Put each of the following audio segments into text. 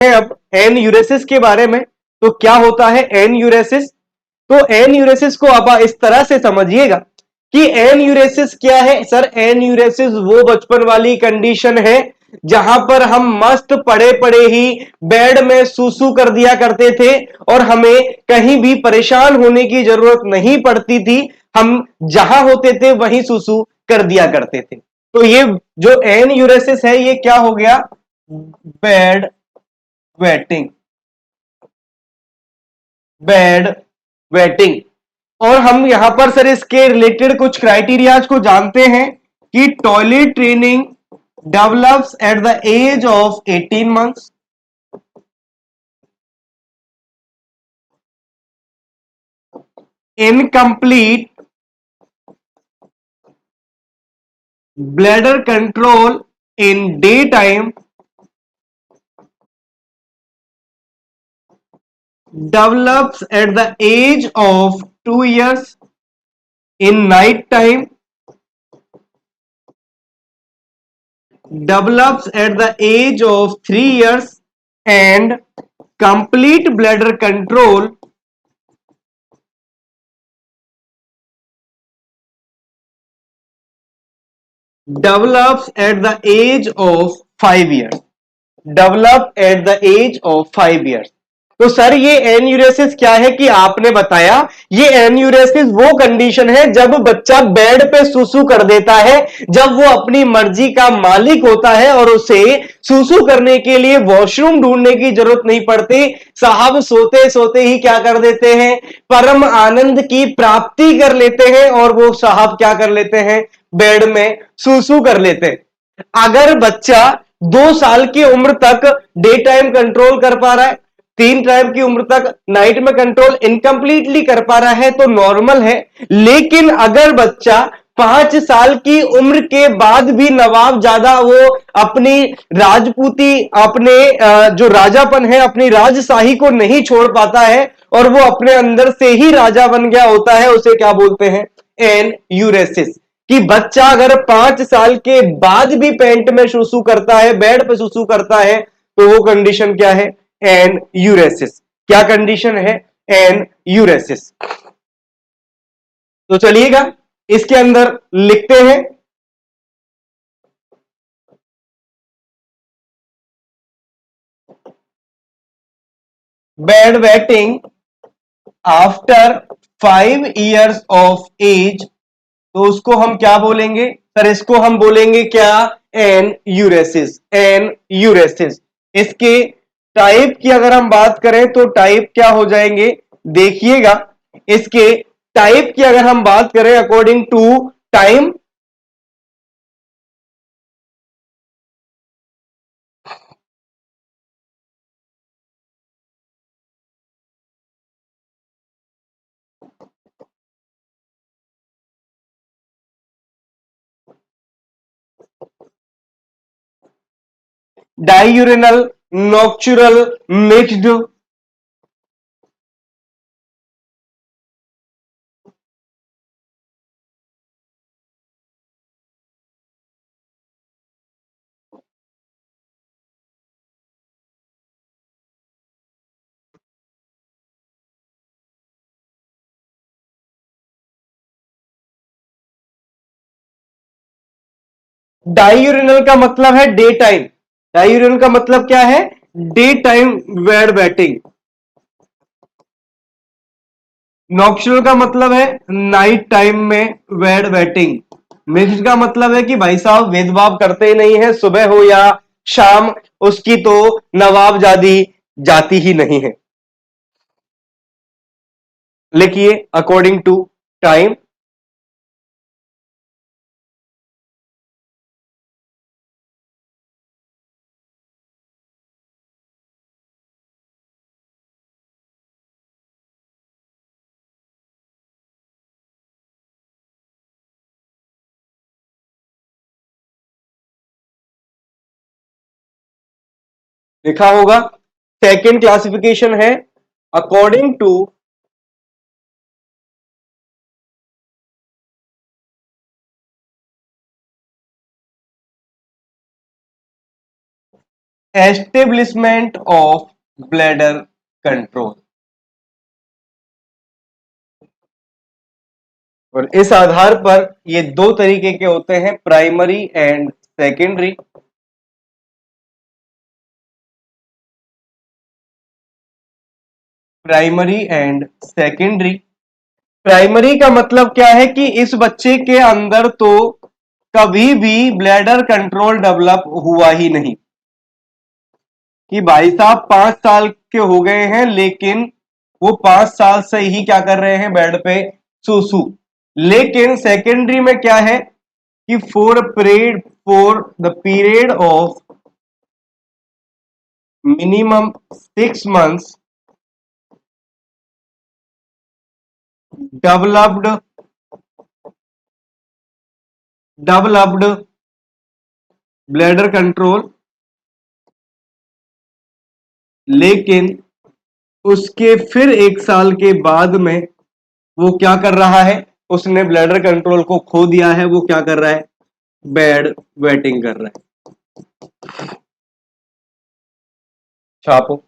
अब एन यूरेसिस के बारे में। तो क्या होता है एन यूरेसिस? तो एन यूरेसिस को आप इस तरह से समझिएगा कि एन यूरेसिस क्या है सर? एन यूरेसिस वो बचपन वाली कंडीशन है जहां पर हम मस्त पड़े पड़े ही बेड में सूसू कर दिया करते थे और हमें कहीं भी परेशान होने की जरूरत नहीं पड़ती थी। हम जहां होते थे वहीं सूसू कर दिया करते थे। तो ये जो एन यूरेसिस है ये क्या हो गया? Bed wetting. Bed wetting. और हम यहां पर सर इसके रिलेटेड कुछ क्राइटेरियाज को जानते हैं कि toilet training develops at the age of 18 months. Incomplete bladder control in day time develops at the age of 2 years. In night time develops at the age of 3 years. And complete bladder control develops at the age of 5 years. Develop at the age of 5 years. तो sir ये enuresis क्या है कि आपने बताया ये enuresis वो condition है जब बच्चा बेड पे सुसु कर देता है, जब वो अपनी मर्जी का मालिक होता है और उसे सुसु करने के लिए वॉशरूम ढूंढने की जरूरत नहीं पड़ती। साहब सोते सोते ही क्या कर देते हैं? परम आनंद की प्राप्ति कर लेते हैं और वो साहब क्या कर लेते हैं? बेड में सुसु कर लेते हैं। अगर बच्चा 2 साल की उम्र तक डे टाइम कंट्रोल कर पा रहा है, 3 टाइम की उम्र तक नाइट में कंट्रोल इनकम्प्लीटली कर पा रहा है तो नॉर्मल है। लेकिन अगर बच्चा 5 साल की उम्र के बाद भी नवाब ज्यादा वो अपनी राजपूती अपने जो राजापन है अपनी राजशाही को नहीं छोड़ पाता है और वो अपने अंदर से ही राजा बन गया होता है, उसे क्या बोलते हैं? एन यूरेसिस। कि बच्चा अगर 5 साल के बाद भी पेंट में सुसु करता है, बेड पे सुसु करता है, तो वो कंडीशन क्या है? Enuresis. क्या कंडीशन है? Enuresis. तो चलिएगा इसके अंदर लिखते हैं। Bed wetting after 5 years of age. तो उसको हम क्या बोलेंगे सर? इसको हम बोलेंगे क्या? एन यूरेसिस। एन यूरेसिस। इसके टाइप की अगर हम बात करें तो टाइप क्या हो जाएंगे? देखिएगा इसके टाइप की अगर हम बात करें according to time, diurnal, nocturnal, mixed. Diurnal का मतलब है डे टाइम। डायूरिनल का मतलब क्या है? डे टाइम वेड बैटिंग। नॉक्चुरल का मतलब है नाइट टाइम में वेड बैटिंग। मिक्स्ड का मतलब है कि भाई साहब भेदभाव करते ही नहीं है, सुबह हो या शाम उसकी तो नवाबजादी जाती ही नहीं है। लिखिए अकॉर्डिंग टू टाइम। लिखा होगा सेकेंड क्लासिफिकेशन है according to establishment of bladder control. और इस आधार पर ये दो तरीके के होते हैं, primary and secondary. Primary and secondary. Primary का मतलब क्या है कि इस बच्चे के अंदर तो कभी भी ब्लैडर कंट्रोल डेवलप हुआ ही नहीं, कि भाई साहब 5 साल के हो गए हैं लेकिन वो 5 साल से ही क्या कर रहे हैं, बेड पे सूसू। लेकिन सेकेंडरी में क्या है कि for the period of minimum 6 months developed bladder control, लेकिन उसके फिर 1 साल के बाद में वो क्या कर रहा है, उसने ब्लैडर कंट्रोल को खो दिया है। वो क्या कर रहा है, बेड वेटिंग कर रहा है। छापो।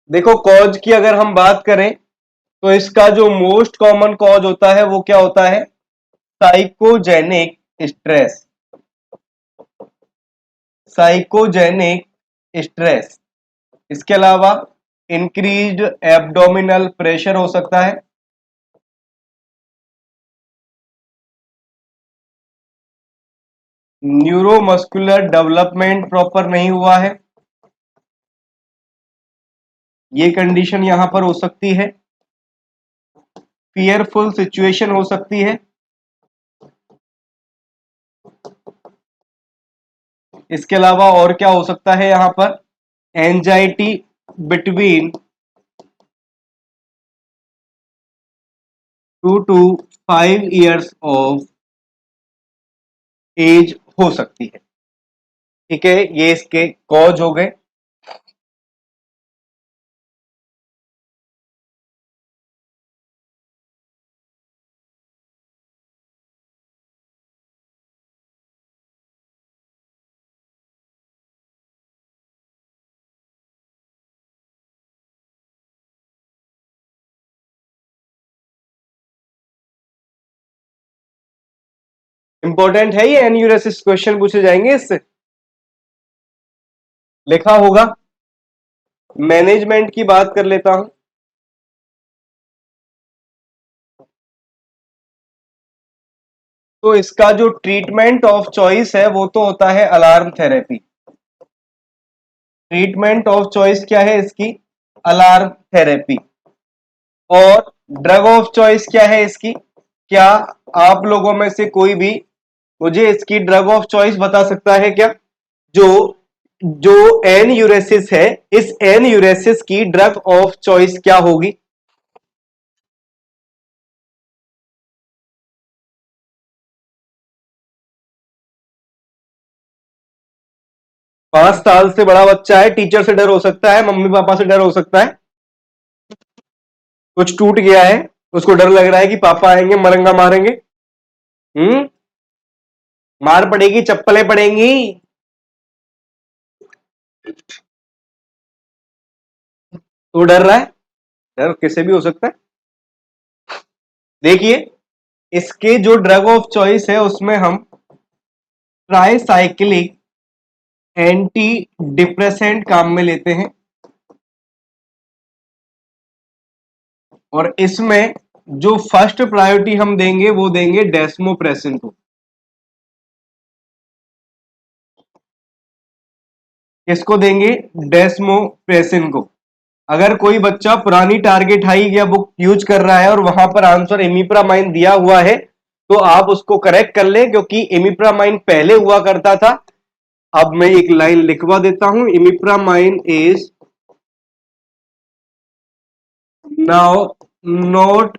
देखो, कॉज की अगर हम बात करें तो इसका जो मोस्ट कॉमन कॉज होता है वो क्या होता है, साइकोजेनिक स्ट्रेस। Psychogenic stress. इसके अलावा इंक्रीज्ड एब्डोमिनल प्रेशर हो सकता है। न्यूरोमस्कुलर डेवलपमेंट प्रॉपर नहीं हुआ है, ये कंडीशन यहां पर हो सकती है। फियरफुल सिचुएशन हो सकती है। इसके अलावा और क्या हो सकता है यहां पर, anxiety between 2 to 5 years of age हो सकती है। ठीक है, ये इसके कॉज हो गए। इंपॉर्टेंट है ये, एन्यूरेसिस क्वेश्चन पूछे जाएंगे इससे, लिखा होगा। मैनेजमेंट की बात कर लेता हूं। तो इसका जो ट्रीटमेंट ऑफ चॉइस है वो तो होता है alarm therapy. Treatment of choice क्या है इसकी, अलार्म थेरेपी। और ड्रग ऑफ चॉइस क्या है इसकी, क्या आप लोगों में से कोई भी मुझे इसकी ड्रग ऑफ चॉइस बता सकता है क्या? जो जो एन यूरेसिस है, इस एन यूरेसिस की ड्रग ऑफ चॉइस क्या होगी? 5 साल से बड़ा बच्चा है, टीचर से डर हो सकता है, मम्मी पापा से डर हो सकता है, कुछ टूट गया है, उसको डर लग रहा है कि पापा आएंगे मरंगा मारेंगे। मार पड़ेगी, चप्पलें पड़ेंगी। तो डर रहा है, डर किससे भी हो सकता है। देखिए, इसके जो ड्रग ऑफ चॉइस है उसमें हम ट्राइसाइक्लिक एंटी डिप्रेसेंट काम में लेते हैं। और इसमें जो फर्स्ट प्रायोरिटी हम देंगे वो देंगे डेस्मोप्रेसिन को। किसको देंगे, डेस्मोप्रेसिन को। अगर कोई बच्चा पुरानी टारगेट हाई या बुक यूज कर रहा है और वहां पर आंसर इमिप्रामाइन दिया हुआ है तो आप उसको करेक्ट कर ले, क्योंकि इमिप्रामाइन पहले हुआ करता था। अब मैं एक लाइन लिखवा देता हूं, imipramine is now not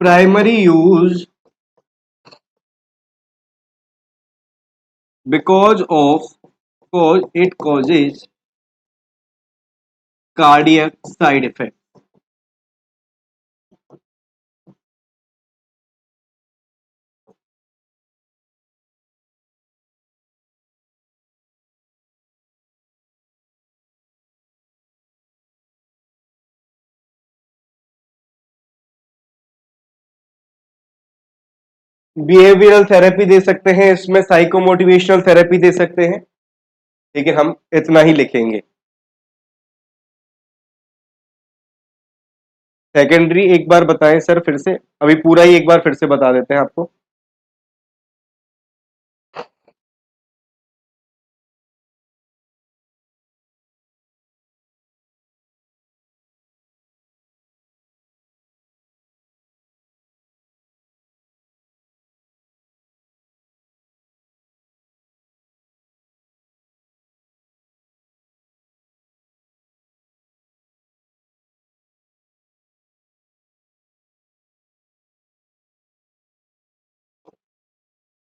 primary use because it causes cardiac side effect। Behavioural therapy दे सकते हैं, इसमें साइकोमोटिवेशनल थेरेपी दे सकते हैं, लेकिन हम इतना ही लिखेंगे। सेकेंडरी एक बार बताएं सर फिर से, अभी पूरा ही एक बार फिर से बता देते हैं आपको।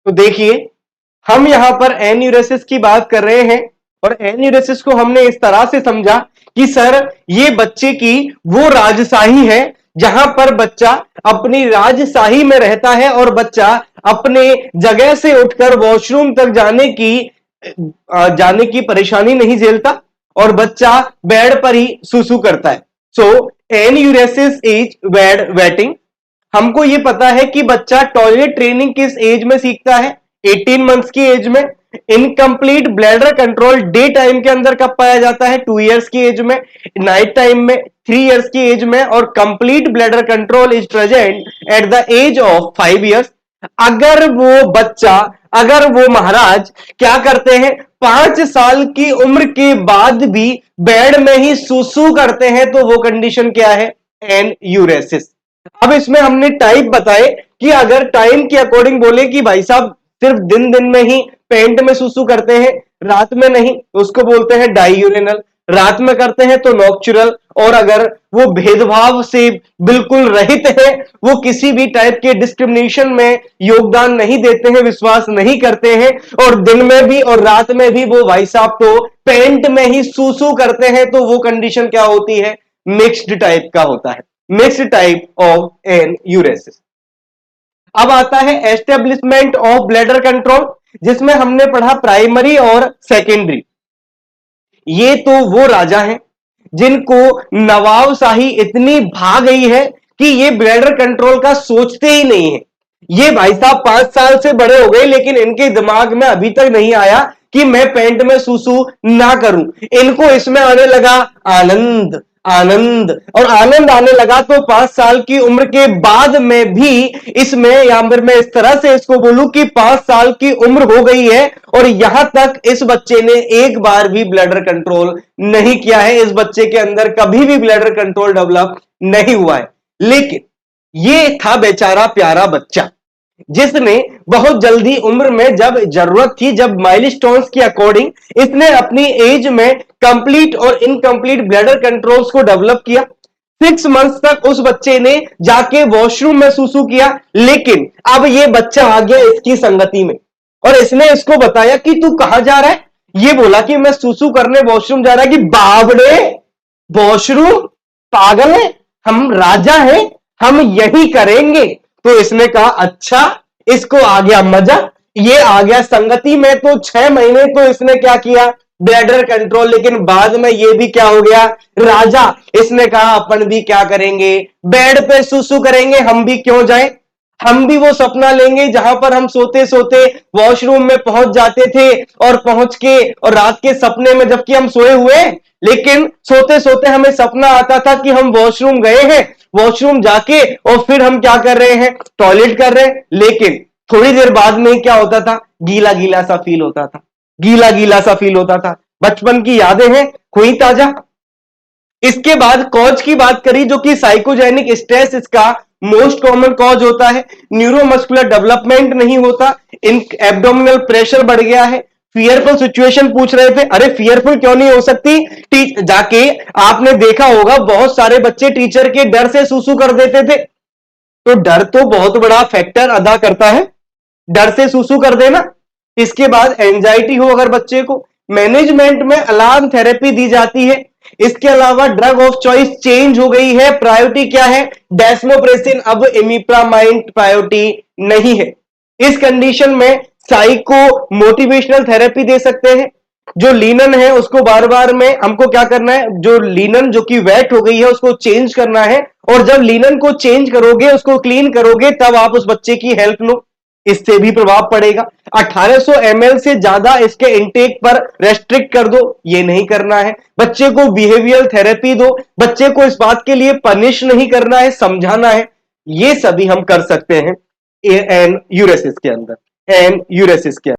तो देखिए, हम यहां पर एन्यूरेसिस की बात कर रहे हैं और एन्यूरेसिस को हमने इस तरह से समझा कि सर ये बच्चे की वो राजशाही है जहां पर बच्चा अपनी राजशाही में रहता है और बच्चा अपने जगह से उठकर वॉशरूम तक जाने की परेशानी नहीं झेलता और बच्चा बेड पर ही सुसु करता है। सो एन्यूरेसिस इज बेड वेटिंग। हमको ये पता है कि बच्चा टॉयलेट ट्रेनिंग किस एज में सीखता है, 18 मंथ्स की एज में। Incomplete bladder control day time के अंदर कब पाया जाता है, 2 इयर्स की एज में, नाइट टाइम में 3 इयर्स की एज में, और complete bladder control is present at the age of 5 years. अगर वो बच्चा, अगर वो महाराज क्या करते हैं, 5 साल की उम्र के बाद भी बेड में ही सुसु करते हैं, तो वो कंडीशन क्या है, एन्यूरेसिस। अब इसमें हमने टाइप बताए कि अगर टाइम के अकॉर्डिंग बोले कि भाई साहब सिर्फ दिन दिन में ही पेंट में सुसु करते हैं, रात में नहीं, उसको बोलते हैं डाईयूरिनल। रात में करते हैं तो नॉक्चुरल। और अगर वो भेदभाव से बिल्कुल रहित है, वो किसी भी टाइप के डिस्क्रिमिनेशन में योगदान नहीं देते हैं, विश्वास नहीं करते हैं, और दिन में भी और रात में भी वो भाई साहब तो पेंट में ही सुसु करते हैं, तो वो कंडीशन क्या होती है, मिक्स्ड टाइप का होता है, मिक्स्ड टाइप ऑफ एन्यूरेसिस। अब आता है एस्टेब्लिशमेंट ऑफ ब्लैडर कंट्रोल, जिसमें हमने पढ़ा प्राइमरी और सेकेंडरी। ये तो वो राजा हैं जिनको नवाबशाही इतनी भा गई है कि ये ब्लैडर कंट्रोल का सोचते ही नहीं है। ये भाई साहब 5 साल से बड़े हो गए, लेकिन इनके दिमाग में अभी तक नहीं आया कि मैं पेंट में सुसु ना करूं। इनको इसमें आने लगा आनंद, आनंद, और आनंद आने लगा तो 5 साल की उम्र के बाद में भी इसमें, या फिर मैं इस तरह से इसको बोलूं कि 5 साल की उम्र हो गई है और यहां तक इस बच्चे ने एक बार भी ब्लैडर कंट्रोल नहीं किया है। इस बच्चे के अंदर कभी भी ब्लैडर कंट्रोल डेवलप नहीं हुआ है। लेकिन ये था बेचारा प्यारा बच्चा जिसने बहुत जल्दी उम्र में, जब जरूरत थी, जब माइलस्टोन्स के अकॉर्डिंग इसने अपनी एज में कंप्लीट और इनकम्प्लीट ब्लैडर कंट्रोल्स को डेवलप किया। 6 मंथ्स तक उस बच्चे ने जाके वॉशरूम में सुसु किया, लेकिन अब ये बच्चा आ गया इसकी संगति में और इसने इसको बताया कि तू कहां जा रहा है। ये बोला कि मैं सुसु करने वॉशरूम जा रहा है। कि बाबड़े, वॉशरूम, पागल है, हम राजा हैं, हम यही करेंगे। तो इसने कहा अच्छा, इसको आ गया मजा, ये आ गया संगति में। तो 6 महीने तो इसने क्या किया, ब्लैडर कंट्रोल, लेकिन बाद में ये भी क्या हो गया, राजा। इसने कहा अपन भी क्या करेंगे, बेड पे सुसु करेंगे, हम भी क्यों जाएं, हम भी वो सपना लेंगे जहां पर हम सोते सोते वॉशरूम में पहुंच जाते थे और पहुंच के, और रात के सपने में जबकि हम सोए हुए, लेकिन सोते सोते हमें सपना आता था कि हम वॉशरूम गए हैं, वॉशरूम जाके और फिर हम क्या कर रहे हैं, टॉयलेट कर रहे हैं, लेकिन थोड़ी देर बाद में क्या होता था, गीला गीला सा फील होता था, गीला गीला सा फील होता था। बचपन की यादें हैं, हुई ताजा। इसके बाद कॉज की बात करी, जो कि साइकोजेनिक स्ट्रेस इसका मोस्ट कॉमन कॉज होता है। न्यूरोमस्कुलर डेवलपमेंट नहीं होता, इन एब्डोमिनल प्रेशर बढ़ गया है। फियरफुल सिचुएशन पूछ रहे थे, अरे फियरफुल क्यों नहीं हो सकती, जाके आपने देखा होगा बहुत सारे बच्चे टीचर के डर से सुसु कर देते थे। तो डर तो बहुत बड़ा फैक्टर अदा करता है, डर से सुसु कर देना। इसके बाद एंजाइटी हो अगर बच्चे को, मैनेजमेंट में अलार्म थेरेपी दी जाती है। इसके अलावा ड्रग ऑफ चॉइस चेंज हो गई है, प्रायोरिटी क्या है, डेस्मोप्रेसिन, अब इमिप्रामाइड प्रायोरिटी नहीं है। इस कंडीशन में साइको मोटिवेशनल थेरेपी दे सकते हैं। जो लीनन है उसको बार बार में हमको क्या करना है, जो लीनन जो कि वेट हो गई है उसको चेंज करना है, और जब लीनन को चेंज करोगे, उसको क्लीन करोगे, तब आप उस बच्चे की हेल्प लो, इससे भी प्रभाव पड़ेगा। 1800 ml से ज्यादा इसके इंटेक पर रेस्ट्रिक्ट कर दो, ये नहीं करना है। बच्चे को बिहेवियर थेरेपी दो, बच्चे को इस बात के लिए पनिश नहीं करना है, समझाना है। ये सभी हम कर सकते हैं एन यूरेसिस के अंदर, एन यूरेसिस के अंदर।